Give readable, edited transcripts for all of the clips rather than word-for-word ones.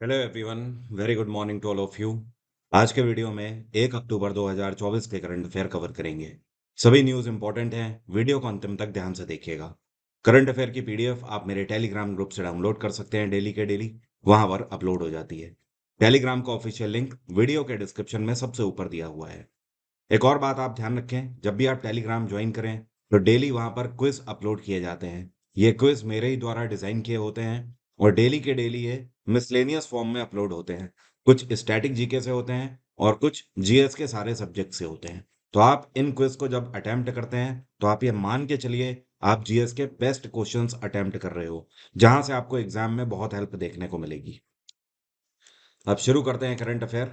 Hello everyone, very good morning to all of you. आज के video में 1 अक्टूबर 2024 के करंट अफेयर कवर करेंगे। सभी न्यूज़ इंपॉर्टेंट हैं, वीडियो को अंतिम तक ध्यान से देखिएगा। करंट अफेयर की पीडीएफ आप मेरे टेलीग्राम ग्रुप से डाउनलोड कर सकते हैं डेली के डेली, वहां पर अपलोड हो जाती है। टेलीग्राम का ऑफिशियल लिंक वीडियो के डिस्क्रिप्शन में सबसे ऊपर दिया हुआ है। एक और बात आप ध्यान रखें, जब भी आप टेलीग्राम ज्वाइन करें तो डेली वहां पर क्विज अपलोड किए जाते हैं। ये क्विज मेरे ही द्वारा डिजाइन किए होते हैं और डेली के डेली ये मिसलेनियस फॉर्म में अपलोड होते हैं। कुछ स्टैटिक जीके से होते हैं और कुछ जीएस के सारे सब्जेक्ट से होते हैं। तो आप इन क्विज को जब अटेम्प्ट करते हैं तो आप ये मान के चलिए आप जीएस के बेस्ट क्वेश्चंस अटेम्प्ट कर रहे हो, जहां से आपको एग्जाम में बहुत हेल्प देखने को मिलेगी। अब शुरू करते हैं करंट अफेयर।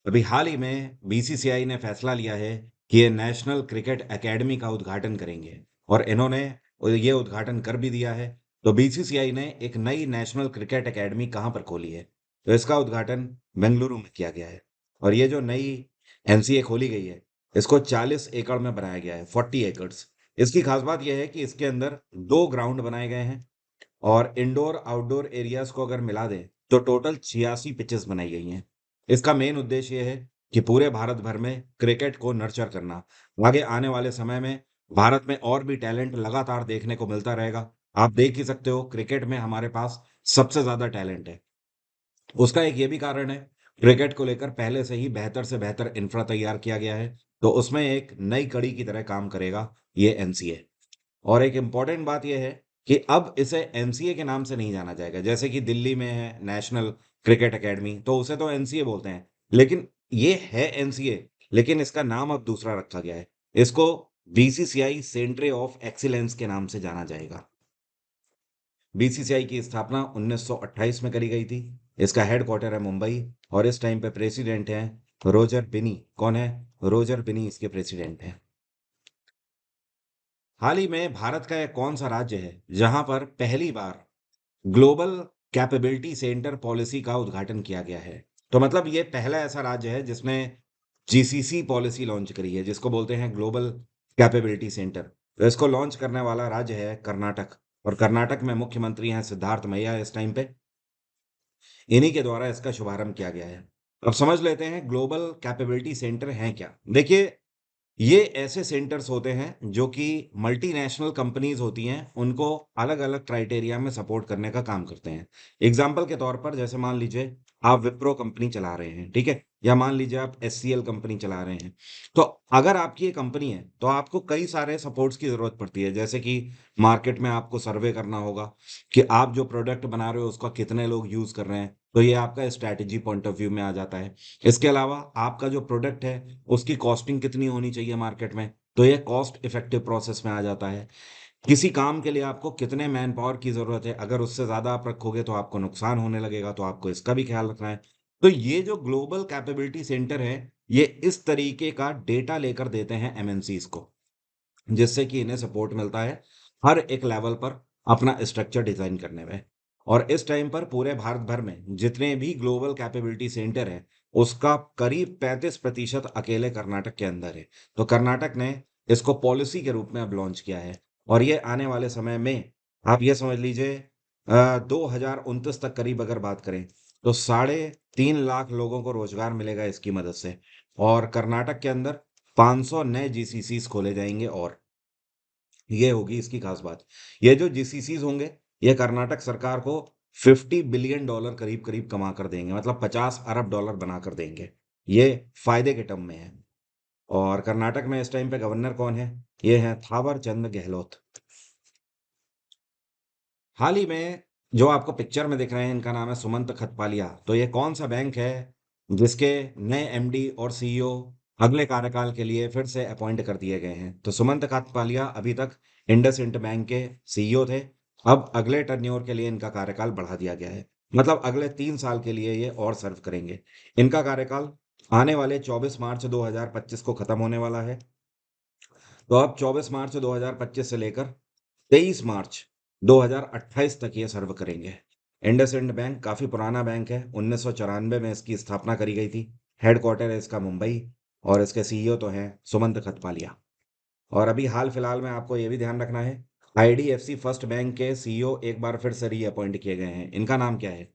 अभी हाल ही में बीसीसीआई ने फैसला लिया है कि ये नेशनल क्रिकेट एकेडमी का उद्घाटन करेंगे और इन्होंने ये उद्घाटन कर भी दिया है। तो बीसीसीआई ने एक नई नेशनल क्रिकेट एकेडमी कहाँ पर खोली है? तो इसका उद्घाटन बेंगलुरु में किया गया है। और ये जो नई एनसीए खोली गई है, इसको 40 एकड़ में बनाया गया है, 40 एकड़्स। इसकी खास बात यह है कि इसके अंदर 2 ग्राउंड बनाए गए हैं और इंडोर आउटडोर एरियाज को अगर मिला दें तो टोटल 86 पिचेस बनाई गई हैं। इसका मेन उद्देश्य ये है कि पूरे भारत भर में क्रिकेट को नर्चर करना। आगे आने वाले समय में भारत में और भी टैलेंट लगातार देखने को मिलता रहेगा। आप देख ही सकते हो क्रिकेट में हमारे पास सबसे ज्यादा टैलेंट है। उसका एक ये भी कारण है, क्रिकेट को लेकर पहले से ही बेहतर से बेहतर इंफ्रा तैयार किया गया है। तो उसमें एक नई कड़ी की तरह काम करेगा ये एनसीए। और एक इम्पॉर्टेंट बात यह है कि अब इसे एनसीए के नाम से नहीं जाना जाएगा। जैसे कि दिल्ली में है नेशनल क्रिकेट एकेडमी, तो उसे तो एनसीए बोलते हैं, लेकिन ये है एनसीए, लेकिन इसका नाम अब दूसरा रखा गया है। इसको बीसीसीआई सेंटर ऑफ एक्सीलेंस के नाम से जाना जाएगा। बीसीसीआई की स्थापना 1928 में करी गई थी। इसका हेडक्वार्टर है मुंबई और इस टाइम पे प्रेसिडेंट हैं रोजर बिनी। कौन है? रोजर बिनी इसके प्रेसिडेंट हैं। हाल ही में भारत का एक कौन सा राज्य है जहां पर पहली बार ग्लोबल कैपेबिलिटी सेंटर पॉलिसी का उद्घाटन किया गया है? तो मतलब ये पहला ऐसा राज्य है जिसने जीसीसी पॉलिसी लॉन्च करी है, जिसको बोलते हैं ग्लोबल कैपेबिलिटी सेंटर। तो इसको लॉन्च करने वाला राज्य है कर्नाटक। और कर्नाटक में मुख्यमंत्री हैं सिद्धार्थ मैया इस टाइम पे। इन्हीं के द्वारा इसका शुभारंभ किया गया है। अब समझ लेते हैं ग्लोबल कैपेबिलिटी सेंटर हैं क्या। देखिए, ये ऐसे सेंटर्स होते हैं जो कि मल्टीनेशनल कंपनीज होती हैं, उनको अलग अलग क्राइटेरिया में सपोर्ट करने का काम करते हैं। एग्जाम्पल के तौर पर जैसे मान लीजिए आप विप्रो कंपनी चला रहे हैं, ठीक है, या मान लीजिए आप एचसीएल कंपनी चला रहे हैं। तो अगर आपकी ये कंपनी है तो आपको कई सारे सपोर्ट्स की जरूरत पड़ती है। जैसे कि मार्केट में आपको सर्वे करना होगा कि आप जो प्रोडक्ट बना रहे हो उसका कितने लोग यूज कर रहे हैं, तो ये आपका स्ट्रैटेजी पॉइंट ऑफ व्यू में आ जाता है। इसके अलावा आपका जो प्रोडक्ट है उसकी कॉस्टिंग कितनी होनी चाहिए मार्केट में, तो ये कॉस्ट इफेक्टिव प्रोसेस में आ जाता है। किसी काम के लिए आपको कितने मैन पावर की जरूरत है, अगर उससे ज्यादा आप रखोगे तो आपको नुकसान होने लगेगा, तो आपको इसका भी ख्याल रखना है। तो ये जो ग्लोबल कैपेबिलिटी सेंटर है, ये इस तरीके का डेटा लेकर देते हैं एमएनसीज को, जिससे कि इन्हें सपोर्ट मिलता है हर एक लेवल पर अपना स्ट्रक्चर डिजाइन करने में। और इस टाइम पर पूरे भारत भर में जितने भी ग्लोबल कैपेबिलिटी सेंटर हैं, उसका करीब 35% अकेले कर्नाटक के अंदर है। तो कर्नाटक ने इसको पॉलिसी के रूप में अब लॉन्च किया है। और ये आने वाले समय में आप ये समझ लीजिए 2029 तक करीब अगर बात करें तो 3.5 लाख लोगों को रोजगार मिलेगा इसकी मदद से। और कर्नाटक के अंदर 500 नए जीसीसीज खोले जाएंगे। और ये होगी इसकी खास बात, ये जो जीसीसीज होंगे ये कर्नाटक सरकार को $50 बिलियन करीब करीब कमा कर देंगे, मतलब 50 अरब डॉलर बना कर देंगे। ये फायदे के टर्म में है। और कर्नाटक में इस टाइम पे गवर्नर कौन है? ये है थावर चंद गहलोत। हाल ही में जो आपको पिक्चर में दिख रहे हैं इनका नाम है सुमंत खतपालिया। तो ये कौन सा बैंक है जिसके नए एमडी और सीईओ अगले कार्यकाल के लिए फिर से अपॉइंट कर दिए गए हैं? तो सुमंत खतपालिया अभी तक इंडसइंड बैंक के सीईओ थे। अब अगले टर्न्योर के लिए इनका कार्यकाल बढ़ा दिया गया है, मतलब अगले 3 साल के लिए ये और सर्व करेंगे। इनका कार्यकाल आने वाले 24 मार्च 2025 को खत्म होने वाला है। तो अब 24 मार्च 2025 से लेकर 23 मार्च 2028 तक ये सर्व करेंगे। इंडसइंड बैंक काफी पुराना बैंक है, 1994 में इसकी स्थापना करी गई थी। हेडक्वार्टर है इसका मुंबई और इसके सीईओ तो हैं सुमंत खतपालिया। और अभी हाल फिलहाल में आपको ये भी ध्यान रखना है, आईडीएफसी फर्स्ट बैंक के सीईओ एक बार फिर से रीअपॉइंट किए गए हैं। इनका नाम क्या है?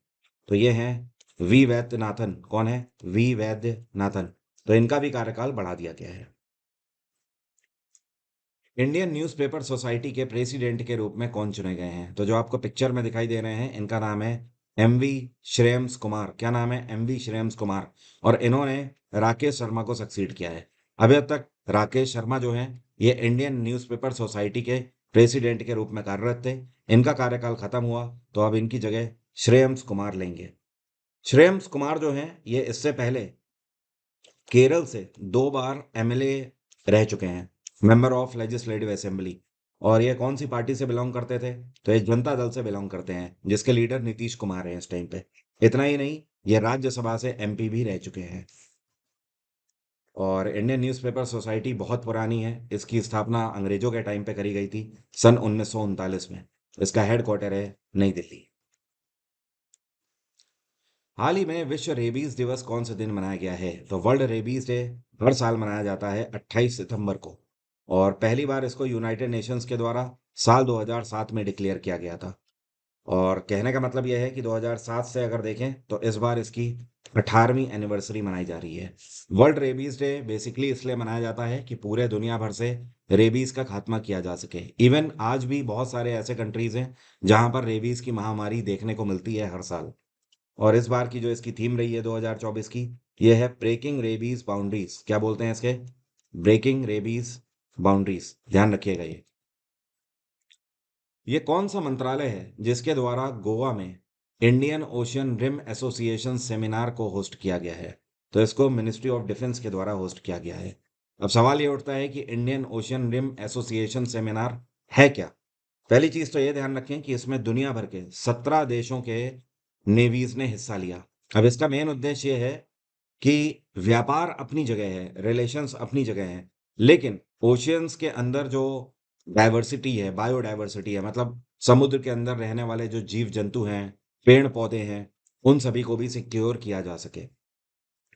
तो ये हैं वी वैद्यनाथन। कौन है? वी वैद्यनाथन। तो इनका भी कार्यकाल बढ़ा दिया गया है। इंडियन न्यूज़पेपर सोसाइटी के प्रेसिडेंट के रूप में कौन चुने गए हैं? तो जो आपको पिक्चर में दिखाई दे रहे हैं, इनका नाम है एम वी श्रेयम्स कुमार। क्या नाम है? M V Shreyams Kumar. और इन्होंने राकेश शर्मा को सक्सीड किया है। अभी तक राकेश शर्मा जो हैं, ये इंडियन न्यूज़पेपर सोसाइटी के प्रेसिडेंट के रूप में कार्यरत थे। इनका कार्यकाल खत्म हुआ, तो अब इनकी जगह श्रेयम्स कुमार लेंगे। श्रेयम्स कुमार जो हैं, ये इससे पहले केरल से 2 बार एमएलए रह चुके हैं, मेंबर ऑफ लेजिस्लेटिव असेंबली। और ये कौन सी पार्टी से बिलोंग करते थे? तो ये जनता दल से बिलोंग करते हैं, जिसके लीडर नीतीश कुमार हैं इस टाइम पे। इतना ही नहीं, ये राज्यसभा से एमपी भी रह चुके हैं। और इंडियन न्यूज़पेपर सोसाइटी बहुत पुरानी है। इसकी स्थापना अंग्रेजों के टाइम पे करी गई थी, सन 1939 में। इसका हेडक्वार्टर है नई दिल्ली। हाल ही में विश्व रेबीज दिवस कौन से दिन मनाया गया है? तो वर्ल्ड रेबीज डे हर साल मनाया जाता है 28 सितंबर को। और पहली बार इसको यूनाइटेड नेशंस के द्वारा साल 2007 में डिक्लेयर किया गया था। और कहने का मतलब यह है कि 2007 से अगर देखें तो इस बार इसकी 18वीं एनिवर्सरी मनाई जा रही है। वर्ल्ड रेबीज डे बेसिकली इसलिए मनाया जाता है कि पूरे दुनिया भर से रेबीज का खात्मा किया जा सके। इवन आज भी बहुत सारे ऐसे कंट्रीज हैं जहां पर रेबीज की महामारी देखने को मिलती है हर साल। और इस बार की जो इसकी थीम रही है 2024 की, ये है ब्रेकिंग रेबीज बाउंड्रीज। क्या बोलते हैं इसके? Breaking rabies boundaries. ध्यान रखिएगा। ये कौन सा मंत्रालय है जिसके द्वारा गोवा में Indian Ocean Rim Association seminar को होस्ट किया गया है? तो इसको मिनिस्ट्री ऑफ डिफेंस के द्वारा होस्ट किया गया है। अब सवाल ये उठता है कि Indian Ocean Rim Association seminar है क्या? पहली चीज तो ये ध्यान रखें कि इसमें दुनिया भर के 17 देशों के नेवीज ने हिस्सा लिया। अब इसका मेन उद्देश्य ये है कि व्यापार अपनी जगह है, रिलेशंस अपनी जगह है, लेकिन ओशियंस के अंदर जो डाइवर्सिटी है, बायोडाइवर्सिटी है, मतलब समुद्र के अंदर रहने वाले जो जीव जंतु हैं, पेड़ पौधे हैं, उन सभी को भी सिक्योर किया जा सके।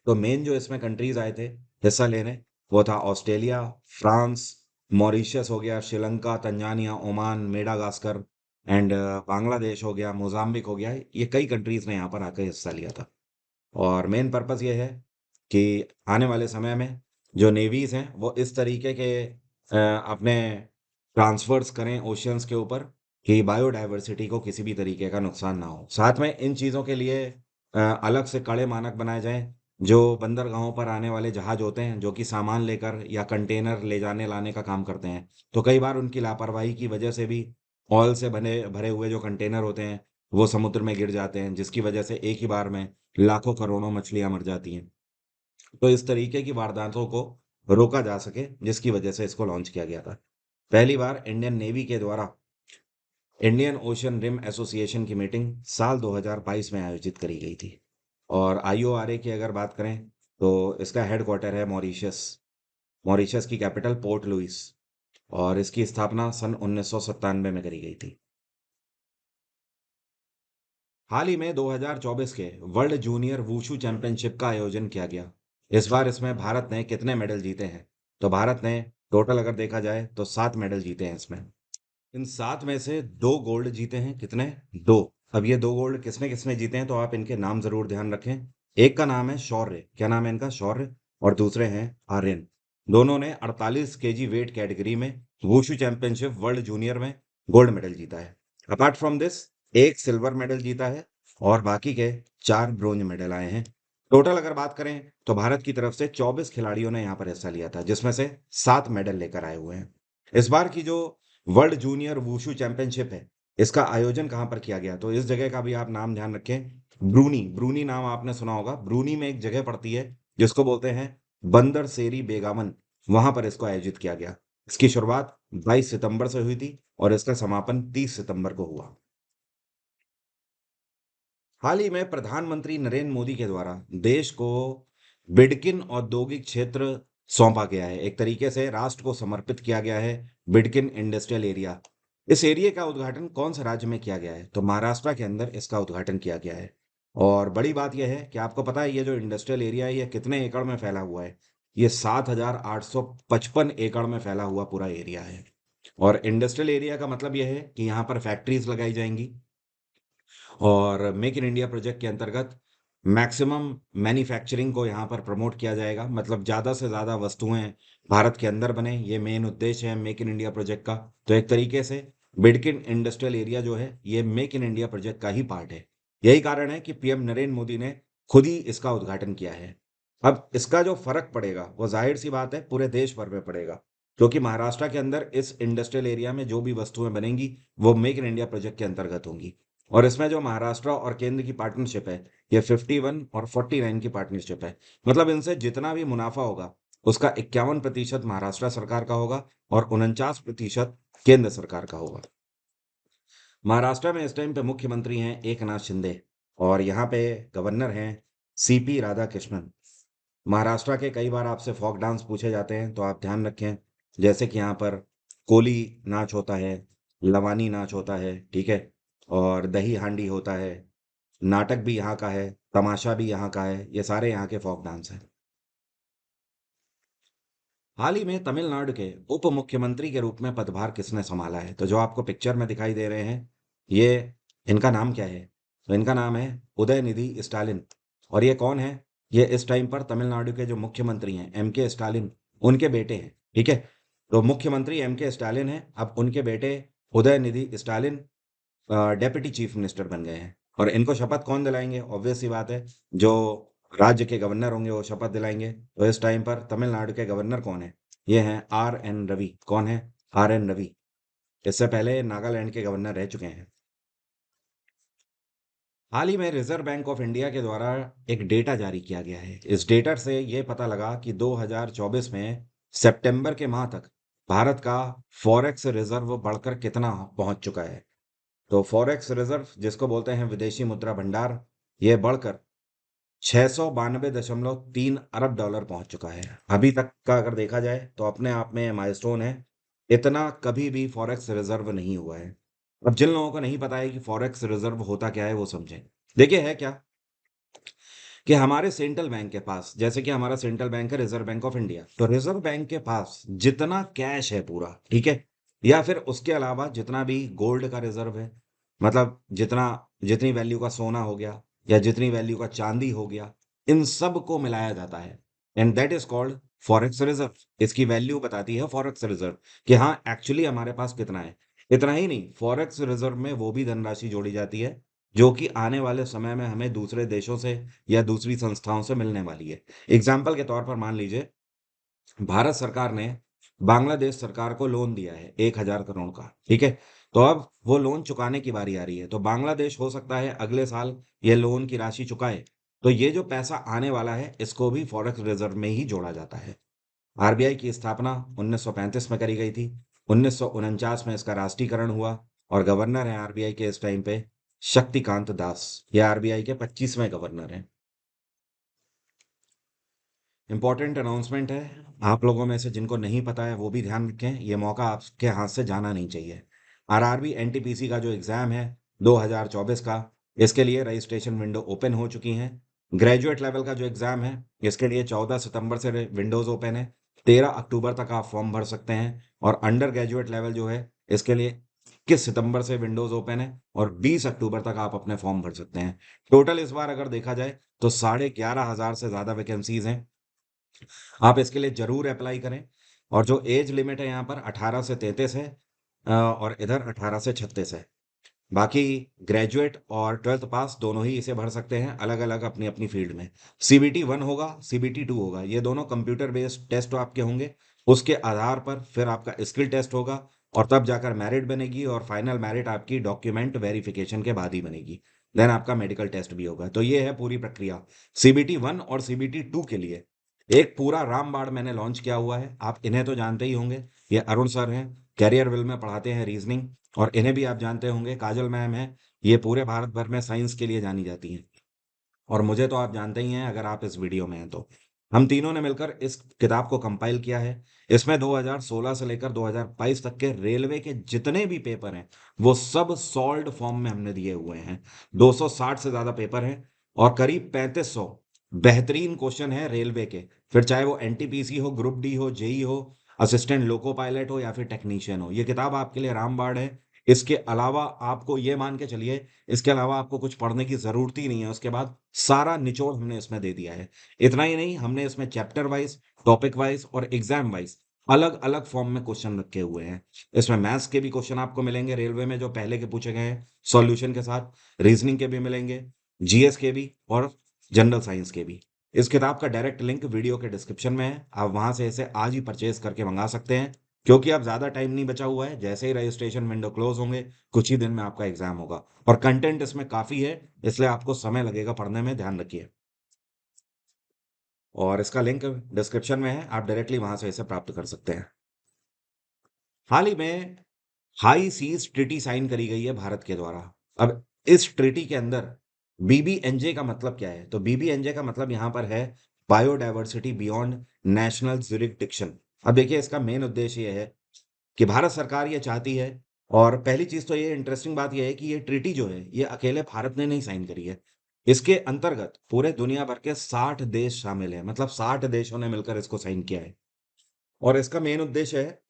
तो मेन जो इसमें कंट्रीज आए थे हिस्सा लेने, वो था ऑस्ट्रेलिया, फ्रांस, मॉरिशस हो गया, Sri Lanka, Tanzania, Oman, Madagascar and Bangladesh हो गया, मोजाम्बिक हो गया। ये कई कंट्रीज ने यहाँ पर आकर हिस्सा लिया था। और मेन पर्पस ये है कि आने वाले समय में जो नेवीज हैं वो इस तरीके के अपने ट्रांसफर्स करें ओशियंस के ऊपर कि बायोडाइवर्सिटी को किसी भी तरीके का नुकसान ना हो। साथ में इन चीज़ों के लिए अलग से कड़े मानक बनाए जाएं। जो बंदरगाहों पर आने वाले जहाज होते हैं जो कि सामान लेकर या कंटेनर ले जाने लाने का काम करते हैं, तो कई बार उनकी लापरवाही की वजह से भी ऑयल से बने भरे हुए जो कंटेनर होते हैं वो समुद्र में गिर जाते हैं, जिसकी वजह से एक ही बार में लाखों करोड़ों मछलियां मर जाती हैं। तो इस तरीके की वारदातों को रोका जा सके, जिसकी वजह से इसको लॉन्च किया गया था। पहली बार इंडियन नेवी के द्वारा इंडियन ओशन रिम एसोसिएशन की मीटिंग साल 2022 में आयोजित करी गई थी। और आईओआरए की अगर बात करें तो इसका हेडक्वार्टर है मॉरिशस। मॉरिशस की कैपिटल पोर्ट लुइस। और इसकी स्थापना सन 1997 में करी गई थी। हाल ही में 2024 के वर्ल्ड जूनियर वुशु चैंपियनशिप का आयोजन किया गया। इस बार इसमें भारत ने कितने मेडल जीते हैं? तो भारत ने टोटल अगर देखा जाए तो 7 मेडल जीते हैं इसमें। इन 7 में से 2 गोल्ड जीते हैं। कितने? 2। अब ये 2 गोल्ड किसने किसने जीते हैं तो आप इनके नाम जरूर ध्यान रखें। एक का नाम है शौर्य। क्या नाम है इनका? शौर्य। और दूसरे हैं आर्यन। दोनों ने 48 केजी वेट कैटेगरी में वुशु चैंपियनशिप वर्ल्ड जूनियर में गोल्ड मेडल जीता है। अपार्ट फ्रॉम दिस, एक सिल्वर मेडल जीता है और बाकी के 4 ब्रोंज मेडल आए हैं। टोटल अगर बात करें तो भारत की तरफ से 24 खिलाड़ियों ने यहाँ पर हिस्सा लिया था, जिसमें से 7 मेडल लेकर आए हुए हैं। इस बार की जो वर्ल्ड जूनियर वुशु चैंपियनशिप है, इसका आयोजन कहाँ पर किया गया? तो इस जगह का भी आप नाम ध्यान रखें। ब्रूनी। ब्रूनी नाम आपने सुना होगा। ब्रूनी में एक जगह पड़ती है जिसको बोलते हैं बंदर सेरी बेगामन। वहां पर इसको आयोजित किया गया। इसकी शुरुआत 22 सितंबर से हुई थी और इसका समापन 30 सितंबर को हुआ। हाल ही में प्रधानमंत्री नरेंद्र मोदी के द्वारा देश को बिडकिन औद्योगिक क्षेत्र सौंपा गया है। एक तरीके से राष्ट्र को समर्पित किया गया है बिडकिन इंडस्ट्रियल एरिया। इस एरिया का उद्घाटन कौन से राज्य में किया गया है? तो महाराष्ट्र के अंदर इसका उद्घाटन किया गया है। और बड़ी बात यह है कि आपको पता है ये जो इंडस्ट्रियल एरिया है ये कितने एकड़ में फैला हुआ है? ये 7,855 एकड़ में फैला हुआ पूरा एरिया है। और इंडस्ट्रियल एरिया का मतलब यह है कि यहाँ पर फैक्ट्रीज लगाई जाएंगी और मेक इन इंडिया प्रोजेक्ट के अंतर्गत मैक्सिमम मैन्युफैक्चरिंग को यहाँ पर प्रमोट किया जाएगा, मतलब ज़्यादा से ज़्यादा वस्तुएं भारत के अंदर बने, ये मेन उद्देश्य है मेक इन इंडिया प्रोजेक्ट का। तो एक तरीके से बिडकिन इंडस्ट्रियल एरिया जो है ये मेक इन इंडिया प्रोजेक्ट का ही पार्ट है। यही कारण है कि पीएम नरेंद्र मोदी ने खुद ही इसका उद्घाटन किया है। अब इसका जो फर्क पड़ेगा वो जाहिर सी बात है पूरे देश भर में पड़ेगा, क्योंकि महाराष्ट्र के अंदर इस इंडस्ट्रियल एरिया में जो भी वस्तुएं बनेंगी वो मेक इन इंडिया प्रोजेक्ट के अंतर्गत होंगी। और इसमें जो महाराष्ट्र और केंद्र की पार्टनरशिप है ये 51 और 49 की पार्टनरशिप है। मतलब इनसे जितना भी मुनाफा होगा उसका 51% महाराष्ट्र सरकार का होगा और 49% केंद्र सरकार का होगा। महाराष्ट्र में इस टाइम पे मुख्यमंत्री हैं एकनाथ शिंदे और यहाँ पे गवर्नर हैं सीपी राधाकृष्णन। महाराष्ट्र के कई बार आपसे फोक डांस पूछे जाते हैं तो आप ध्यान रखें, जैसे कि यहाँ पर कोली नाच होता है, लवानी नाच होता है, ठीक है, और दही हांडी होता है, नाटक भी यहाँ का है, तमाशा भी यहाँ का है, ये सारे यहाँ के फोक डांस हैं। हाल ही में तमिलनाडु के उप मुख्यमंत्री के रूप में पदभार किसने संभाला है? तो जो आपको पिक्चर में दिखाई दे रहे हैं ये, इनका नाम क्या है? तो इनका नाम है उदयनिधि स्टालिन। और ये कौन है? ये इस टाइम पर तमिलनाडु के जो मुख्यमंत्री हैं एम के स्टालिन, उनके बेटे हैं, ठीक है। तो मुख्यमंत्री एम के स्टालिन है, अब उनके बेटे Udhayanidhi Stalin deputy chief minister बन गए हैं। और इनको शपथ कौन दिलाएंगे? ऑब्वियस सी बात है, जो राज्य के गवर्नर होंगे वो शपथ दिलाएंगे। तो इस टाइम पर तमिलनाडु के गवर्नर कौन है? ये हैं आर एन रवि। कौन है? R N Ravi. इससे पहले नागालैंड के गवर्नर रह चुके हैं। हाल ही में रिजर्व बैंक ऑफ इंडिया के द्वारा एक डेटा जारी किया गया है। इस डेटा से ये पता लगा कि 2024 में सितंबर के माह तक भारत का फॉरेक्स रिजर्व बढ़कर कितना पहुंच चुका है। तो फॉरेक्स रिजर्व जिसको बोलते हैं विदेशी मुद्रा भंडार, ये बढ़कर 692.3 अरब डॉलर पहुंच चुका है। अभी तक का अगर देखा जाए तो अपने आप में माइलस्टोन है। इतना कभी भी फॉरेक्स रिजर्व नहीं हुआ है। अब जिन लोगों को नहीं पता है कि फॉरेक्स रिजर्व होता क्या है वो समझें। देखिए है क्या कि हमारे सेंट्रल बैंक के पास, जैसे कि हमारा सेंट्रल बैंक है रिजर्व बैंक ऑफ इंडिया, तो रिजर्व बैंक के पास जितना कैश है पूरा, ठीक है, या फिर उसके अलावा जितना भी गोल्ड का रिजर्व है, मतलब जितना जितनी वैल्यू का सोना हो गया या जितनी वैल्यू का चांदी हो गया, इन सब को मिलाया जाता है and that is called forex reserve. इसकी वैल्यू बताती है फॉरेक्स रिजर्व कि हाँ एक्चुअली हमारे पास कितना है। इतना ही नहीं, फॉरेक्स रिजर्व में वो भी धनराशि जोड़ी जाती है जो कि आने वाले समय में हमें दूसरे देशों से या दूसरी संस्थाओं से मिलने वाली है। एग्जाम्पल के तौर पर मान लीजिए भारत सरकार ने बांग्लादेश सरकार को लोन दिया है 1,000 करोड़ का, ठीक है। तो अब वो लोन चुकाने की बारी आ रही है, तो बांग्लादेश हो सकता है अगले साल ये लोन की राशि चुकाए। तो ये जो पैसा आने वाला है इसको भी फॉरेक्स रिजर्व में ही जोड़ा जाता है। आरबीआई की स्थापना 1935 में करी गई थी। 1949 में इसका राष्ट्रीयकरण हुआ और गवर्नर है आरबीआई के इस टाइम पे शक्तिकांत दास। ये आरबीआई के 25वें गवर्नर हैं। इंपॉर्टेंट अनाउंसमेंट है, आप लोगों में से जिनको नहीं पता है वो भी ध्यान रखें, ये मौका आपके हाथ से जाना नहीं चाहिए। आरआरबी एनटीपीसी का जो एग्जाम है 2024 का, इसके लिए रजिस्ट्रेशन विंडो ओपन हो चुकी है। ग्रेजुएट लेवल का जो एग्जाम है इसके लिए 14 सितंबर से विंडोज ओपन है। 13 अक्टूबर तक आप फॉर्म भर सकते हैं। और अंडर ग्रेजुएट लेवल जो है इसके लिए 21 सितंबर से विंडोज ओपन है और 20 अक्टूबर तक आप अपने फॉर्म भर सकते हैं। टोटल इस बार अगर देखा जाए तो 11,500 से ज्यादा वैकेंसीज हैं। आप इसके लिए जरूर अप्लाई करें। और जो एज लिमिट है यहाँ पर 18 से 33 है और इधर 18 से 36 है। बाकी ग्रेजुएट और ट्वेल्थ पास दोनों ही इसे भर सकते हैं, अलग अलग अपनी अपनी फील्ड में। CBT 1 होगा, CBT 2 होगा, ये दोनों कंप्यूटर बेस्ड टेस्ट आपके होंगे। उसके आधार पर फिर आपका स्किल टेस्ट होगा और तब जाकर मेरिट बनेगी और फाइनल मेरिट आपकी डॉक्यूमेंट वेरिफिकेशन के बाद ही बनेगी। देन आपका मेडिकल टेस्ट भी होगा। तो ये है पूरी प्रक्रिया CBT 1 और CBT 2 के लिए। एक पूरा रामबाण मैंने लॉन्च किया हुआ है, आप इन्हें तो जानते ही होंगे। ये अरुण सर हैं, कैरियर विल में पढ़ाते हैं रीजनिंग। और इन्हें भी आप जानते होंगे, काजल मैम है, ये पूरे भारत भर में साइंस के लिए जानी जाती हैं। और मुझे तो आप जानते ही हैं अगर आप इस वीडियो में हैं तो। हम तीनों ने मिलकर इस किताब को कंपाइल किया है। इसमें 2016 से लेकर 2022 तक के रेलवे के जितने भी पेपर हैं वो सब सॉल्व्ड फॉर्म में हमने दिए हुए हैं। 260 से ज्यादा पेपर हैं और करीब 3500 बेहतरीन क्वेश्चन है रेलवे के। फिर चाहे वो एनटीपीसी हो, ग्रुप डी हो, जेई हो, असिस्टेंट लोको पायलट हो या फिर टेक्नीशियन हो, ये किताब आपके लिए रामबाण है। इसके अलावा आपको ये मान के चलिए, इसके अलावा आपको कुछ पढ़ने की ज़रूरत ही नहीं है। उसके बाद सारा निचोड़ हमने इसमें दे दिया है। इतना ही नहीं, हमने इसमें चैप्टर वाइज़, टॉपिक वाइज़ और एग्ज़ाम वाइज़ अलग-अलग फॉर्म में क्वेश्चन रखे हुए हैं। इसमें मैथ्स के भी क्वेश्चन आपको मिलेंगे रेलवे में जो पहले के पूछे गए हैं, सॉल्यूशन के साथ, रीज़निंग के भी मिलेंगे, जीएस के भी और जनरल साइंस के भी। इस किताब का डायरेक्ट लिंक वीडियो के डिस्क्रिप्शन में है। आप वहाँ से इसे आज ही परचेज़ करके मँगा सकते हैं। क्योंकि अब ज़्यादा टाइम नहीं बचा हुआ है, जैसे ही रजिस्ट्रेशन विंडो क्लोज़ होंगे, कुछ ही दिन में आपका एग्ज़ाम होगा और कंटेंट इसमें काफ़ी है, इसलिए आपको समय लगेगा पढ़ने में, ध्यान रखिए। और इसका लिंक डिस्क्रिप्शन में है, आप डायरेक्टली वहाँ से इसे प्राप्त कर सकते हैं। हाल ही में हाई सीज़ ट्रीटी साइन करी गई है भारत के द्वारा। अब इस ट्रीटी के अंदर बीबीएनजे का मतलब क्या है? तो बीबीएनजे का मतलब यहाँ पर है बायोडायवर्सिटी बियॉन्ड नेशनल ज्यूरिसडिक्शन। अब देखिए इसका मेन उद्देश्य ये है कि भारत सरकार ये चाहती है और पहली चीज़ तो ये इंटरेस्टिंग बात ये है कि ये ट्रीटी जो है, ये अकेले भारत ने नहीं साइन करी है। इसके अंतर्गत पूरे दुनिया भर के 60 देश शामिल हैं, मतलब 60 देशों ने मिलकर इसको साइन किया है। और इसका मेन उद्देश्य है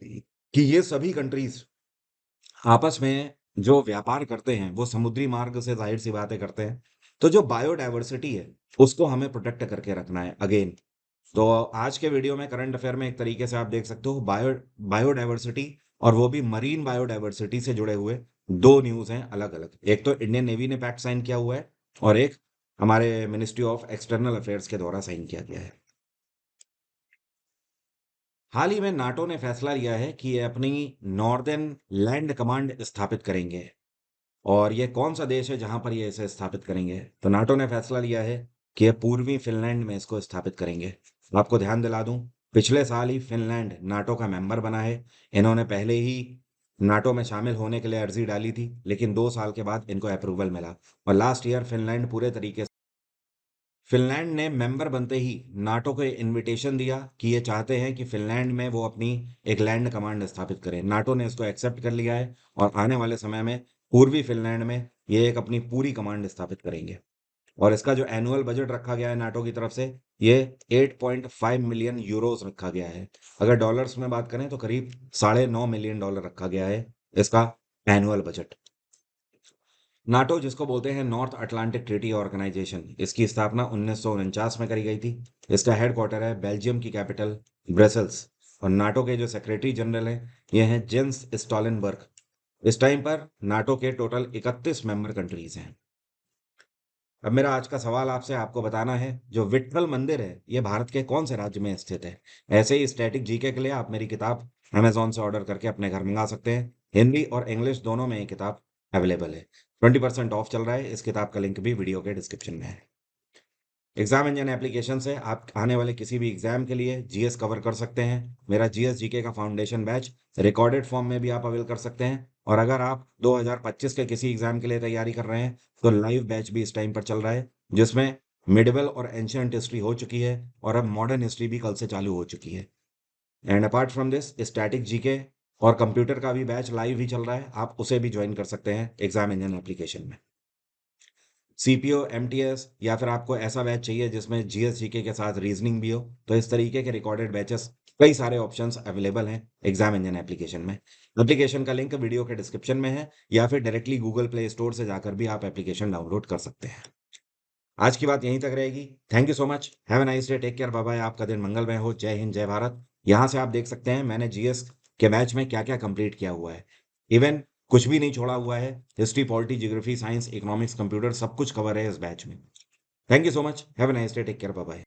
कि ये सभी कंट्रीज़ आपस में जो व्यापार करते हैं, वो समुद्री मार्ग से ज़ाहिर-सी बात है करते हैं। तो जो बायोडायवर्सिटी है, उसको हमें प्रोटेक्ट करके रखना है अगेन। तो आज के वीडियो में करंट अफेयर में एक तरीके से आप देख सकते हो बायोडायवर्सिटी और वो भी मरीन बायोडायवर्सिटी से जुड़े हुए 2 न्यूज़ हैं अलग-अलग। एक तो इंडियन नेवी ने पैक्ट साइन किया हुआ है और एक हमारे मिनिस्ट्री ऑफ एक्सटर्नल अफेयर्स के द्वारा साइन किया गया है। हाल ही में नाटो ने फैसला लिया है कि ये अपनी नॉर्दर्न लैंड कमांड स्थापित करेंगे। और ये कौन-सा देश है जहाँ पर ये इसे स्थापित करेंगे? तो नाटो ने फैसला लिया है कि ये पूर्वी फ़िनलैंड में इसको स्थापित करेंगे। आपको ध्यान दिला दूँ, पिछले साल ही फ़िनलैंड नाटो का मेंबर बना है। इन्होंने पहले ही नाटो में शामिल होने के लिए अर्ज़ी डाली थी, लेकिन 2 साल के बाद इनको अप्रूवल मिला और लास्ट ईयर फ़िनलैंड पूरे तरीके से फ़िनलैंड ने मेंबर बनते ही नाटो को इन्विटेशन दिया कि ये चाहते हैं कि फ़िनलैंड में वो अपनी एक लैंड कमांड स्थापित करें। नाटो ने इसको एक्सेप्ट कर लिया है और आने वाले समय में पूर्वी फ़िनलैंड में ये एक अपनी पूरी कमांड स्थापित करेंगे। और इसका जो एनुअल बजट रखा गया है नाटो की तरफ से, ये 8.5 मिलियन यूरोज़ रखा गया है। अगर डॉलर्स में बात करें तो करीब साढ़े 9 मिलियन डॉलर रखा गया है इसका एनुअल बजट। नाटो जिसको बोलते हैं नॉर्थ अटलांटिक ट्रीटी ऑर्गेनाइजेशन, इसकी स्थापना 1949 में करी गई थी। इसका हेडक्वार्टर है बेल्जियम की कैपिटल ब्रसेल्स और नाटो के जो सेक्रेटरी जनरल हैं ये हैं जेंस स्टोलनबर्ग। इस टाइम पर नाटो के टोटल 31 मेंबर कंट्रीज हैं। अब मेरा आज का सवाल आपसे आपको बताना है, जो विट्ठल मंदिर है ये भारत के कौन से राज्य में स्थित है? ऐसे ही स्टैटिक जीके के लिए आप मेरी किताब अमेजोन से ऑर्डर करके अपने घर मंगा सकते हैं। हिंदी और इंग्लिश दोनों में ये किताब अवेलेबल है। 20% ऑफ चल रहा है। इस किताब का लिंक भी वीडियो के डिस्क्रिप्शन में है। एग्जाम इंजन एप्लीकेशन से आप आने वाले किसी भी एग्जाम के लिए जीएस कवर कर सकते हैं। मेरा जीएस जीके का फाउंडेशन बैच रिकॉर्डेड फॉर्म में भी आप अवेल कर सकते हैं और अगर आप 2025 के किसी एग्जाम के लिए तैयारी कर रहे हैं तो लाइव बैच भी इस टाइम पर चल रहा है, जिसमें मिडिवल और एंशियंट हिस्ट्री हो चुकी है और अब मॉडर्न हिस्ट्री भी कल से चालू हो चुकी है। And apart from this static GK और कंप्यूटर का भी बैच लाइव ही चल रहा है, आप उसे भी ज्वाइन कर सकते हैं एग्जाम इंजन एप्लीकेशन में। सीपीओ, एमटीएस या फिर आपको ऐसा बैच चाहिए जिसमें जीएस जीके के साथ रीजनिंग भी हो, तो इस तरीके के रिकॉर्डेड बैचेस कई सारे ऑप्शंस अवेलेबल हैं एग्जाम इंजन एप्लीकेशन में। एप्लीकेशन का लिंक वीडियो के डिस्क्रिप्शन में है या फिर डायरेक्टली गूगल प्ले स्टोर से जाकर भी आप एप्लीकेशन डाउनलोड कर सकते हैं। आज की बात यहीं तक रहेगी। Thank you so much. Have a nice day. Take care. Bye bye. आपका दिन मंगलमय हो। जय हिंद, जय भारत। यहाँ से आप देख सकते हैं मैंने जीएस के बैच में क्या-क्या कंप्लीट किया हुआ है। इवन कुछ भी नहीं छोड़ा हुआ है। History, polity, geography, science, economics, computer सब कुछ कवर है इस बैच में। Thank you so much. Have a nice day. Take care. Bye bye.